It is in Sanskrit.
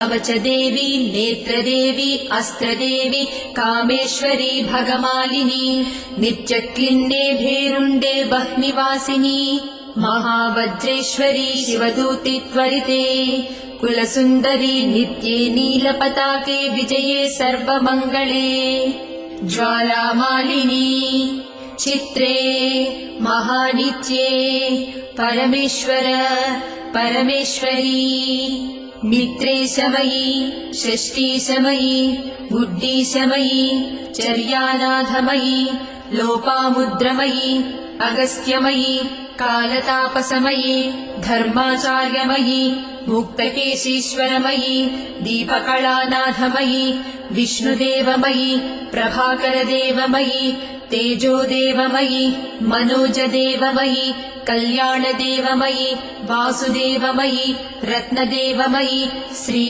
कवच देवी नेत्रदेवी अस्त्रदेवी कामेश्वरी भगमालिनी नित्यक्लिन्ने भेरुण्डे बह्निवासिनी महावज्रेश्वरी शिवदूति त्वरिते कुलसुन्दरी नित्ये नीलपताके विजये सर्वमङ्गले ज्वालामालिनी चित्रे महानित्ये परमेश्वर परमेश्वरी मित्रेशमयी षष्ठीशमयी बुद्धिशमयी चर्यानाथमयी लोपामुद्रमयी अगस्त्यमयी कालतापसमयी धर्माचार्यमयी मुक्तकेशीश्वरमयी दीपकलानाथमयी विष्णुदेवमयी प्रभाकरदेवमयी तेजोदेवमयी मनोजदेवमयी कल्याणदेवमयी वासुदेवमयी रत्नदेवमयी श्री